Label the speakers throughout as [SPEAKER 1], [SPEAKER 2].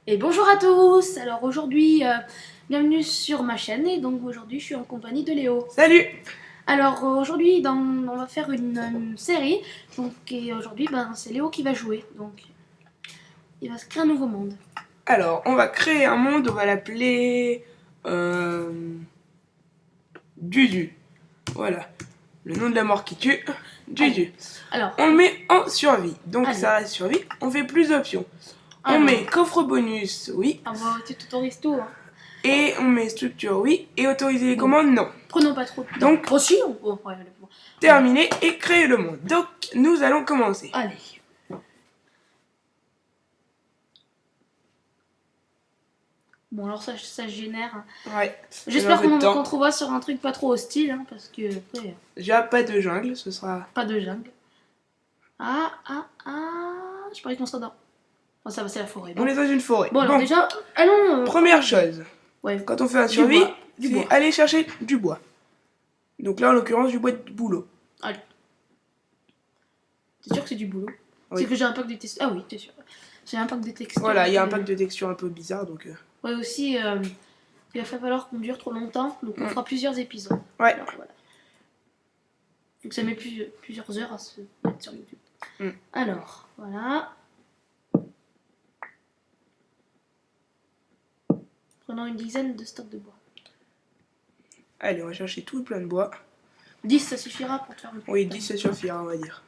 [SPEAKER 1] Et bonjour à tous. Alors aujourd'hui, bienvenue sur ma chaîne. Et donc aujourd'hui, je suis en compagnie de Léo.
[SPEAKER 2] Salut!
[SPEAKER 1] Alors aujourd'hui, on va faire une série. Donc et aujourd'hui, c'est Léo qui va jouer. Donc il va se créer un nouveau monde.
[SPEAKER 2] Alors, on va créer un monde, on va l'appeler... Dudu. Voilà. Le nom de la mort qui tue. Dudu.
[SPEAKER 1] Alors,
[SPEAKER 2] on le met en survie. Donc
[SPEAKER 1] allez.
[SPEAKER 2] ça reste survie. On fait plus d'options.
[SPEAKER 1] Alors.
[SPEAKER 2] On met coffre bonus, oui.
[SPEAKER 1] Ah bah tu t'autorises tout. Hein.
[SPEAKER 2] Et on met structure, oui. Et autoriser les commandes, non.
[SPEAKER 1] Prenons pas trop de temps.
[SPEAKER 2] Donc,
[SPEAKER 1] aussi,
[SPEAKER 2] terminé et créer le monde. Donc, nous allons commencer.
[SPEAKER 1] Allez. Bon alors ça génère.
[SPEAKER 2] Ouais.
[SPEAKER 1] J'espère qu'on trouvera sur un truc pas trop hostile, hein, parce que après.
[SPEAKER 2] Déjà pas de jungle, ce sera.
[SPEAKER 1] Pas de jungle. Je parie qu'on sera dans. Oh, ça va, c'est la forêt.
[SPEAKER 2] On est dans une forêt.
[SPEAKER 1] Bon alors déjà, allons.
[SPEAKER 2] Première chose.
[SPEAKER 1] Ouais.
[SPEAKER 2] Quand on fait un survie, c'est aller chercher du bois. Donc là en l'occurrence du bois de boulot.
[SPEAKER 1] Allez. T'es sûr que c'est du boulot?
[SPEAKER 2] Oui.
[SPEAKER 1] C'est que j'ai un pack de textures. Ah oui, t'es sûr. J'ai un pack de textures.
[SPEAKER 2] Voilà, il y a un pack de textures un peu bizarre donc.
[SPEAKER 1] Ouais, aussi, il va falloir qu'on dure trop longtemps, donc on fera plusieurs épisodes.
[SPEAKER 2] Ouais.
[SPEAKER 1] Alors, voilà. Donc ça met plusieurs heures à se mettre sur YouTube. Alors, voilà. Prenons une dizaine de stocks de bois.
[SPEAKER 2] Allez, on va chercher tout plein de bois.
[SPEAKER 1] 10 ça suffira pour te faire le
[SPEAKER 2] Oui, 10 ça suffira, on va dire.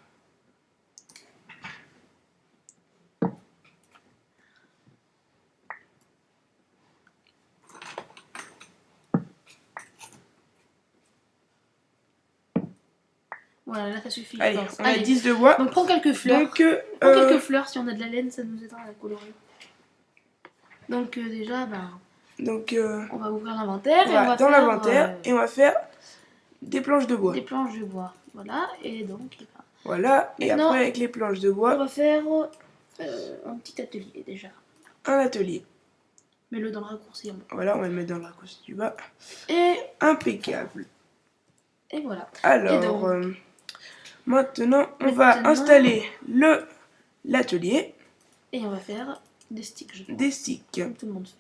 [SPEAKER 1] Voilà, là ça suffit.
[SPEAKER 2] Allez, on a 10 de bois.
[SPEAKER 1] Donc prends quelques fleurs.
[SPEAKER 2] Donc,
[SPEAKER 1] prends quelques fleurs, si on a de la laine, ça nous aidera à la colorer. Donc déjà,
[SPEAKER 2] donc,
[SPEAKER 1] on va ouvrir l'inventaire.
[SPEAKER 2] On va dans l'inventaire et on va faire des planches de bois.
[SPEAKER 1] Des planches de bois, voilà. Et donc,
[SPEAKER 2] voilà, et après avec les planches de bois,
[SPEAKER 1] on va faire un petit atelier déjà.
[SPEAKER 2] Un atelier.
[SPEAKER 1] Mets-le dans le raccourci en bas.
[SPEAKER 2] Voilà, on va le mettre dans le raccourci du bas.
[SPEAKER 1] Et
[SPEAKER 2] impeccable.
[SPEAKER 1] Et voilà.
[SPEAKER 2] Alors, maintenant, on va installer l'atelier.
[SPEAKER 1] Et on va faire des sticks.
[SPEAKER 2] Des sticks.
[SPEAKER 1] Comme tout le monde fait.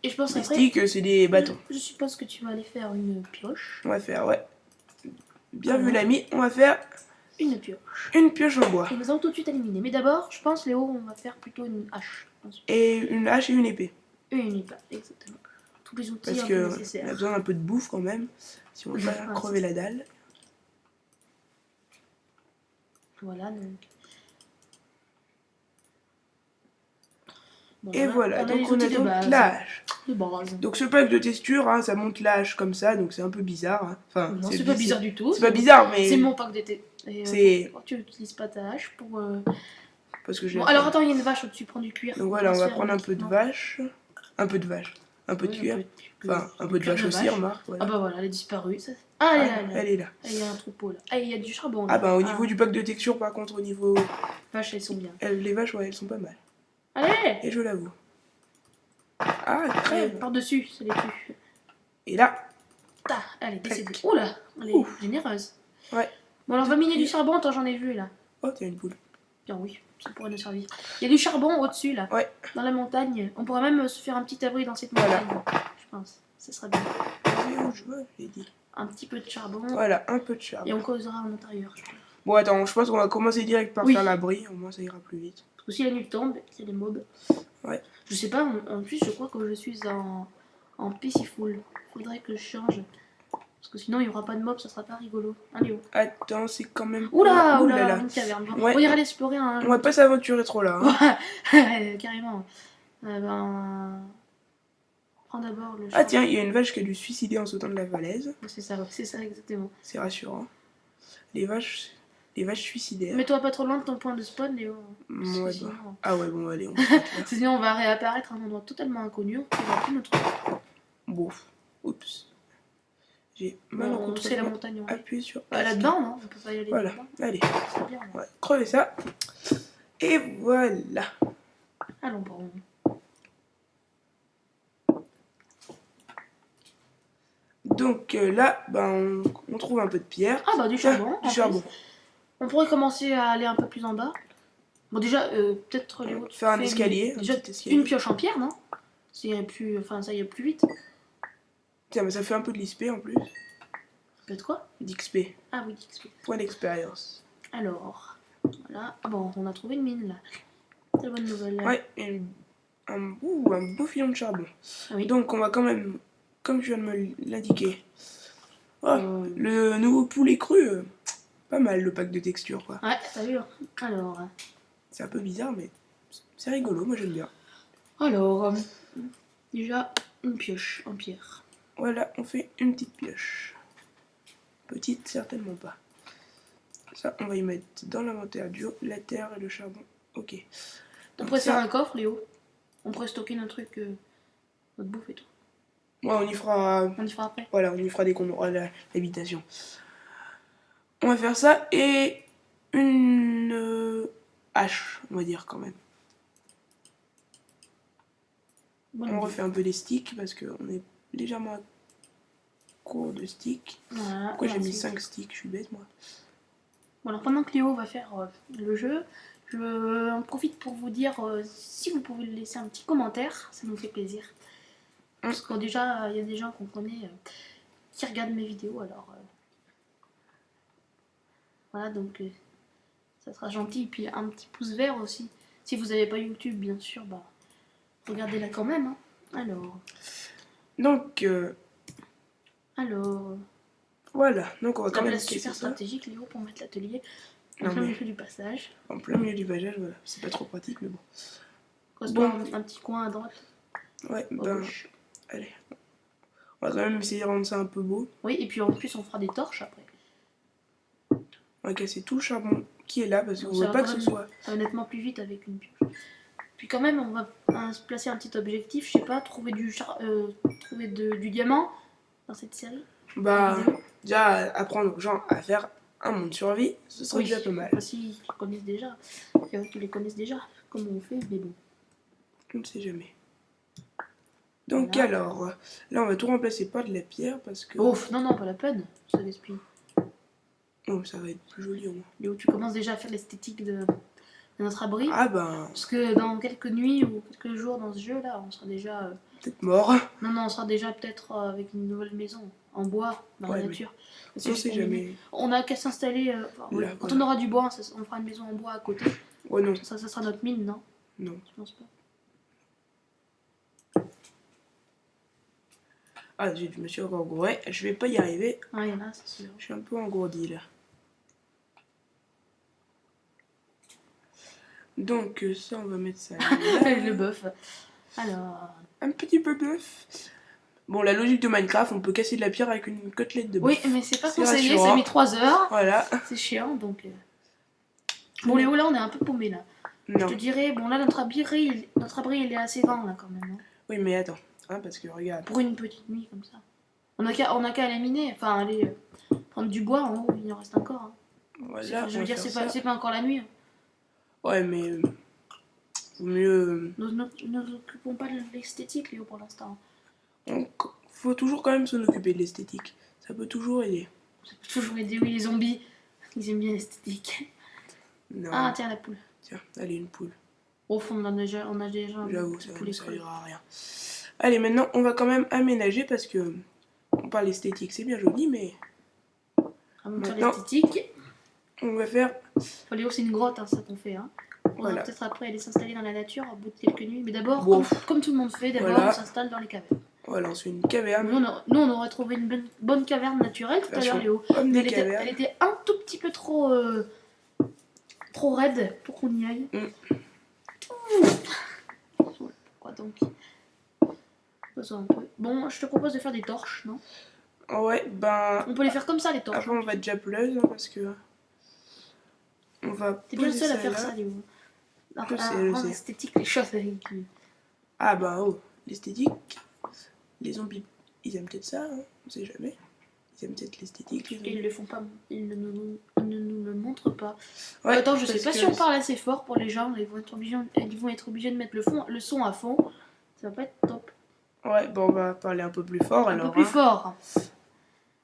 [SPEAKER 1] Et je pense
[SPEAKER 2] des sticks, c'est des bâtons.
[SPEAKER 1] Je suppose que tu vas aller faire une pioche.
[SPEAKER 2] On va faire, ouais. Bien vu l'ami, on va faire
[SPEAKER 1] une pioche.
[SPEAKER 2] Une pioche en bois.
[SPEAKER 1] Et nous allons tout de suite éliminer. Mais d'abord, je pense, Léo, on va faire plutôt une hache.
[SPEAKER 2] Et une hache et une épée.
[SPEAKER 1] Et une épée, exactement. Tous les outils
[SPEAKER 2] parce que nécessaires. On a besoin d'un peu de bouffe quand même. Si on veut pas crever la dalle.
[SPEAKER 1] Voilà, donc.
[SPEAKER 2] Bon, et voilà, donc on a donc l'âge. Donc ce pack de texture, hein, ça monte l'âge comme ça, donc c'est un peu bizarre. Hein. Enfin,
[SPEAKER 1] non, c'est pas bizarre du tout.
[SPEAKER 2] C'est pas bizarre, mais...
[SPEAKER 1] C'est mon pack de texture. Tu n'utilises pas ta hache pour...
[SPEAKER 2] Parce que
[SPEAKER 1] bon, alors attends, il y a une vache au-dessus, prends du cuir.
[SPEAKER 2] Donc voilà, on va prendre un peu de vache. Un peu de vache. Un peu de cuir. Enfin, un peu de vache aussi, remarque.
[SPEAKER 1] Voilà. Ah bah voilà, elle est disparue. Ah,
[SPEAKER 2] elle est là.
[SPEAKER 1] Il y a un troupeau là. Ah, il y a du charbon.
[SPEAKER 2] Ah bah au niveau du pack de texture, par contre, au niveau...
[SPEAKER 1] Vaches, elles sont bien.
[SPEAKER 2] Les vaches, ouais, elles sont pas mal.
[SPEAKER 1] Allez!
[SPEAKER 2] Et je l'avoue. Ah, crève!
[SPEAKER 1] Par-dessus, ça les tue.
[SPEAKER 2] Et là.
[SPEAKER 1] Allez, décédée. Oula, elle est généreuse.
[SPEAKER 2] Ouais.
[SPEAKER 1] Bon, alors on va miner du charbon, attends, j'en ai vu là.
[SPEAKER 2] Oh, t'as une poule.
[SPEAKER 1] Bien oui, ça pourrait nous servir. Il y a du charbon au-dessus là.
[SPEAKER 2] Ouais.
[SPEAKER 1] Dans la montagne. On pourrait même se faire un petit abri dans cette montagne. Je pense. Ça serait bien.
[SPEAKER 2] J'ai dit.
[SPEAKER 1] Un petit peu de charbon.
[SPEAKER 2] Voilà, un peu de charbon.
[SPEAKER 1] Et on causera en intérieur.
[SPEAKER 2] Bon, attends, je pense qu'on va commencer direct par faire l'abri. Au moins, ça ira plus vite.
[SPEAKER 1] Parce que si la nuit tombe, il y a des mobs.
[SPEAKER 2] Ouais.
[SPEAKER 1] Je sais pas, en plus, je crois que je suis en Peaceful. Faudrait que je change. Parce que sinon, il n'y aura pas de mobs, ça sera pas rigolo. Allez,
[SPEAKER 2] attends, c'est quand même.
[SPEAKER 1] Oula, une caverne. On va y aller explorer un.
[SPEAKER 2] On va pas s'aventurer trop là. Hein.
[SPEAKER 1] Ouais, carrément. Prends d'abord le.
[SPEAKER 2] Ah, tiens, il y a une vache qui a dû se suicider en sautant de la falaise.
[SPEAKER 1] C'est ça exactement.
[SPEAKER 2] C'est rassurant. Les vaches suicidaires.
[SPEAKER 1] Mets-toi pas trop loin de ton point de spawn, Léo.
[SPEAKER 2] Ouais,
[SPEAKER 1] sinon...
[SPEAKER 2] Ah ouais, bon, allez.
[SPEAKER 1] Sinon, on va réapparaître à un endroit totalement inconnu. On va plus notre.
[SPEAKER 2] Bon, oups. J'ai mal
[SPEAKER 1] rencontré. C'est la montagne.
[SPEAKER 2] Appuie sur.
[SPEAKER 1] Là-dedans, non? On peut pas y aller.
[SPEAKER 2] Voilà, allez.
[SPEAKER 1] Bien,
[SPEAKER 2] on va crever ça. Et voilà.
[SPEAKER 1] Allons, bon.
[SPEAKER 2] Donc là, on trouve un peu de pierre.
[SPEAKER 1] Ah bah du charbon.
[SPEAKER 2] Du charbon.
[SPEAKER 1] On pourrait commencer à aller un peu plus en bas. Bon, déjà, peut-être Léo,
[SPEAKER 2] faire un escalier.
[SPEAKER 1] Déjà, une pioche en pierre, non? Ça irait plus, ça irait plus vite.
[SPEAKER 2] Tiens, mais ça fait un peu de l'XP en plus.
[SPEAKER 1] Peut-être quoi?
[SPEAKER 2] D'XP.
[SPEAKER 1] Ah oui, d'XP.
[SPEAKER 2] Point d'expérience.
[SPEAKER 1] Alors, voilà. Bon, on a trouvé une mine là. Très bonne nouvelle.
[SPEAKER 2] Ouais, un beau filon de charbon. Ah oui. Donc, on va quand même, comme je viens de me l'indiquer, le nouveau poulet cru, pas mal le pack de textures quoi.
[SPEAKER 1] Ouais, t'as vu. Alors.
[SPEAKER 2] C'est un peu bizarre, mais c'est rigolo, moi j'aime bien.
[SPEAKER 1] Alors, déjà une pioche en pierre.
[SPEAKER 2] Voilà, on fait une petite pioche. Petite, certainement pas. Ça, on va y mettre dans l'inventaire du haut, la terre et le charbon. Ok.
[SPEAKER 1] On pourrait faire un coffre, Léo. On pourrait stocker notre truc, notre bouffe et tout.
[SPEAKER 2] Ouais, on y fera.
[SPEAKER 1] On y fera après.
[SPEAKER 2] Voilà, on y fera dès qu'on aura l'habitation. On va faire ça et une hache, on va dire quand même. On refait un peu des sticks parce qu'on est légèrement à court de sticks.
[SPEAKER 1] Voilà,
[SPEAKER 2] pourquoi j'ai mis 5 sticks? Je suis bête moi.
[SPEAKER 1] Bon, alors pendant que Léo va faire le jeu, je en profite pour vous dire si vous pouvez laisser un petit commentaire, ça nous fait plaisir. Parce que déjà, il y a des gens qu'on connaît qui regardent mes vidéos, alors voilà, donc ça sera gentil. Et puis un petit pouce vert aussi. Si vous n'avez pas YouTube, bien sûr, bah regardez-la quand même. Hein. Alors.
[SPEAKER 2] Donc.
[SPEAKER 1] Alors.
[SPEAKER 2] Voilà, donc on va quand même.
[SPEAKER 1] C'est super stratégique, Léo, pour mettre l'atelier en plein milieu du passage.
[SPEAKER 2] En plein milieu du passage, voilà. C'est pas trop pratique, mais bon.
[SPEAKER 1] Bon. Un petit coin à droite.
[SPEAKER 2] Ouais, gauche. Allez. On va quand même essayer de rendre ça un peu beau.
[SPEAKER 1] Oui, et puis en plus, on fera des torches après.
[SPEAKER 2] On va casser tout le charbon qui est là parce qu'on veut pas que ce soit.
[SPEAKER 1] Ça va nettement plus vite avec une pioche. Puis quand même, on va se placer un petit objectif, je sais pas, trouver du diamant dans cette série.
[SPEAKER 2] Bah, déjà apprendre aux gens à faire un monde survie, ce serait déjà pas mal.
[SPEAKER 1] Enfin, si ils connaissent déjà, il y en a qui les connaissent déjà, comment on fait, mais bon.
[SPEAKER 2] On ne sait jamais. Donc voilà. Alors, là on va tout remplacer par de la pierre parce que...
[SPEAKER 1] Oh, non, pas la peine, ça gaspille.
[SPEAKER 2] Oh, ça va être plus joli au moins.
[SPEAKER 1] Léo, tu commences déjà à faire l'esthétique de notre abri.
[SPEAKER 2] Ah ben...
[SPEAKER 1] Parce que dans quelques nuits ou quelques jours dans ce jeu là, on sera déjà...
[SPEAKER 2] peut-être mort.
[SPEAKER 1] Non, on sera déjà peut-être avec une nouvelle maison, en bois, dans la nature.
[SPEAKER 2] On sait jamais.
[SPEAKER 1] On a qu'à s'installer... quand on aura du bois, on fera une maison en bois à côté.
[SPEAKER 2] Ouais, non.
[SPEAKER 1] Ça sera notre mine, non?
[SPEAKER 2] Non.
[SPEAKER 1] Je pense pas.
[SPEAKER 2] Ah, je me suis encore engouré. Je vais pas y arriver.
[SPEAKER 1] Ah, il y en a, c'est sûr.
[SPEAKER 2] Je suis un peu engourdi là. Donc ça, on va mettre ça là.
[SPEAKER 1] Le bœuf. Alors...
[SPEAKER 2] Un petit peu bœuf. Bon, la logique de Minecraft, on peut casser de la pierre avec une côtelette de bœuf.
[SPEAKER 1] Oui, mais c'est pas conseillé, ça met 3 heures.
[SPEAKER 2] Voilà.
[SPEAKER 1] C'est chiant, donc... Bon, Léo, là, on est un peu paumé, là. Non. Je te dirais, bon, là, notre abri, il est assez grand, là, quand même. Hein.
[SPEAKER 2] Oui, mais attends, hein, parce que regarde.
[SPEAKER 1] Pour une petite nuit, comme ça. On a qu'à laminer, enfin, aller prendre du bois, en haut, il en reste encore. Hein.
[SPEAKER 2] Voilà,
[SPEAKER 1] je veux dire, c'est pas encore la nuit. Hein.
[SPEAKER 2] Ouais, mais... Vaut mieux...
[SPEAKER 1] Nous occupons pas de l'esthétique, Léo, pour l'instant.
[SPEAKER 2] Donc, faut toujours quand même s'en occuper de l'esthétique. Ça peut toujours aider.
[SPEAKER 1] Ça peut toujours aider, oui, les zombies. Ils aiment bien l'esthétique.
[SPEAKER 2] Non.
[SPEAKER 1] Ah, tiens, la poule.
[SPEAKER 2] Tiens, allez, une poule.
[SPEAKER 1] Au fond, on a déjà
[SPEAKER 2] j'avoue, ça ne servira à rien. Allez, maintenant, on va quand même aménager parce que... On parle esthétique, c'est bien joli, mais...
[SPEAKER 1] Maintenant, l'esthétique.
[SPEAKER 2] On va faire...
[SPEAKER 1] Léo, c'est une grotte, hein, ça qu'on fait, hein. On va peut-être après aller s'installer dans la nature au bout de quelques nuits. Mais d'abord, comme tout le monde fait, on s'installe dans les cavernes.
[SPEAKER 2] Voilà, on se fait une caverne.
[SPEAKER 1] Nous, on aurait trouvé une bonne caverne naturelle tout à l'heure, Léo. Mais elle était un tout petit peu trop raide pour qu'on y aille. Pourquoi donc? Bon, je te propose de faire des torches, non?
[SPEAKER 2] Ouais, ben...
[SPEAKER 1] On peut les faire comme ça, les torches.
[SPEAKER 2] Après, on va déjà plus, parce que... On va...
[SPEAKER 1] T'es bien le seul à faire ça, Léo. Rendre esthétique les choses avec lui.
[SPEAKER 2] Ah bah oh, l'esthétique, les zombies, ils aiment peut-être ça, hein, on sait jamais. Ils aiment peut-être l'esthétique.
[SPEAKER 1] Ils le font pas, ils ne nous le montrent pas.
[SPEAKER 2] Ouais,
[SPEAKER 1] attends, je sais pas si on parle assez fort pour les gens, ils vont être obligés de mettre le son à fond. Ça va pas être top.
[SPEAKER 2] Ouais, bon, on va parler un peu plus fort alors.
[SPEAKER 1] Un peu plus fort.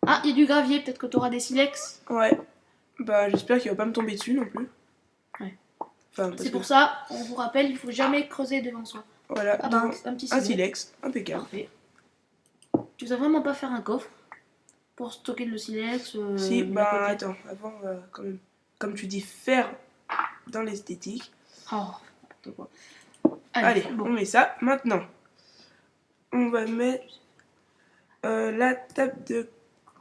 [SPEAKER 1] Ah, il y a du gravier, peut-être que tu auras des silex.
[SPEAKER 2] Ouais, bah j'espère qu'il va pas me tomber dessus non plus.
[SPEAKER 1] Ouais.
[SPEAKER 2] Enfin,
[SPEAKER 1] c'est pour ça, on vous rappelle, il faut jamais creuser devant soi.
[SPEAKER 2] Voilà,
[SPEAKER 1] Ah ben, un petit
[SPEAKER 2] silex, impeccable.
[SPEAKER 1] Parfait. Tu dois vraiment pas faire un coffre pour stocker le silex.
[SPEAKER 2] Si, bah attends, avant, quand même, comme tu dis, faire dans l'esthétique.
[SPEAKER 1] Oh, n'importe quoi.
[SPEAKER 2] Allez,
[SPEAKER 1] bon.
[SPEAKER 2] on met ça. Maintenant, on va mettre la table de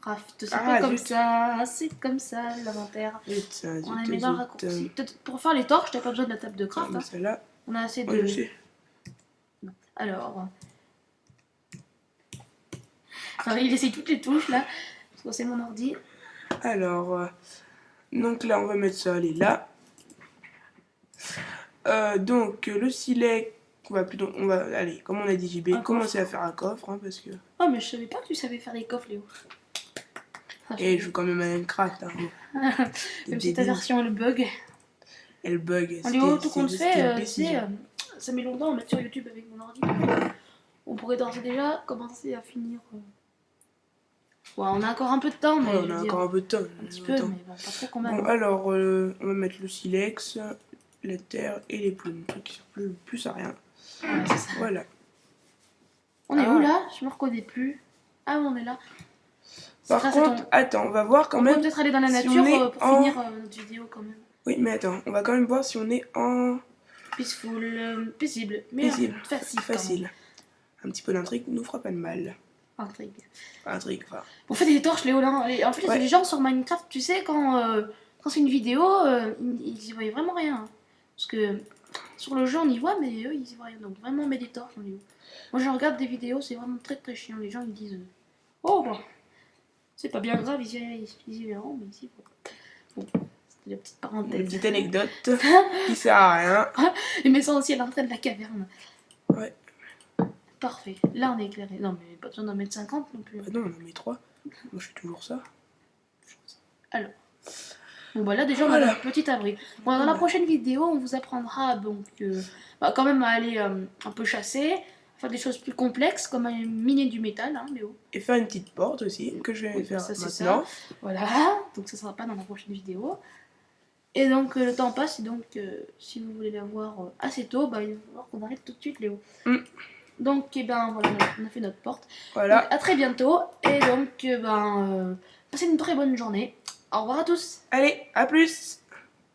[SPEAKER 1] craft. C'est pas comme ça, c'est comme ça l'inventaire. On la met dans le raccourci. Pour faire les torches, t'as pas besoin de la table de craft.
[SPEAKER 2] Hein. Celle-là.
[SPEAKER 1] On a assez de.
[SPEAKER 2] Ouais, je sais.
[SPEAKER 1] Alors. Il essaye toutes les touches là. Parce que c'est mon ordi.
[SPEAKER 2] Alors. Donc là, on va mettre ça, allez, là. Donc, le silex. On va, allez, comme on a dit, JB, commencer à faire un coffre, hein, parce que...
[SPEAKER 1] Oh, mais je savais pas que tu savais faire des coffres, Léo.
[SPEAKER 2] Et je joue quand même à Minecraft, hein.
[SPEAKER 1] Même si ta version, elle bug.
[SPEAKER 2] Elle bug.
[SPEAKER 1] Léo, tout compte fait, ça met longtemps à mettre sur YouTube avec mon ordi. On pourrait d'ores et déjà commencer à finir... Ouais, on a encore un peu de temps, mais...
[SPEAKER 2] Ouais, on a encore un peu de temps.
[SPEAKER 1] Un petit peu, mais bon, pas trop quand même.
[SPEAKER 2] Bon, alors, on va mettre le silex, la terre et les plumes. Un truc qui sert plus à rien.
[SPEAKER 1] Ouais, c'est ça.
[SPEAKER 2] Voilà.
[SPEAKER 1] On est où là? Je me reconnais plus. Ah, on est là.
[SPEAKER 2] Par contre, attends, on va voir quand même.
[SPEAKER 1] On peut peut-être aller dans la nature pour finir notre vidéo quand même.
[SPEAKER 2] Oui, mais attends, on va quand même voir si on est en.
[SPEAKER 1] Peaceful, paisible, mais facile.
[SPEAKER 2] Facile. Un petit peu d'intrigue nous fera pas de mal.
[SPEAKER 1] Intrigue.
[SPEAKER 2] Enfin.
[SPEAKER 1] On fait des torches, Léo. En fait, les gens sur Minecraft, tu sais, quand c'est une vidéo, ils y voient vraiment rien. Parce que sur le jeu, on y voit, mais eux, ils y voient rien. Donc vraiment, on met des torches, Léo. Moi, je regarde des vidéos, c'est vraiment très très chiant. Les gens, ils disent oh, bon, c'est pas bien grave, ils y verront, mais ici, bon. C'était la petite parenthèse.
[SPEAKER 2] Une petite anecdote qui sert à rien.
[SPEAKER 1] Il met ça aussi à l'entrée de la caverne.
[SPEAKER 2] Ouais.
[SPEAKER 1] Parfait. Là, on est éclairé. Non, mais pas besoin d'en mettre 50 non plus.
[SPEAKER 2] Bah non, on en met 3. Moi, je fais toujours ça.
[SPEAKER 1] Alors. Bon, bah là, déjà, on a notre petit abri. Bon, dans la prochaine vidéo, on vous apprendra donc quand même à aller un peu chasser, faire des choses plus complexes, comme miner du métal, hein, Léo.
[SPEAKER 2] Et faire une petite porte aussi, que je vais faire
[SPEAKER 1] ça,
[SPEAKER 2] maintenant.
[SPEAKER 1] Ça. Voilà. Donc, ça sera pas dans la prochaine vidéo. Et donc, le temps passe, et donc, si vous voulez la voir assez tôt, bah, il va falloir qu'on arrête tout de suite, Léo. Donc, voilà, on a fait notre porte.
[SPEAKER 2] Voilà.
[SPEAKER 1] Donc, à très bientôt. Et donc, passez une très bonne journée. Au revoir à tous.
[SPEAKER 2] Allez, à plus.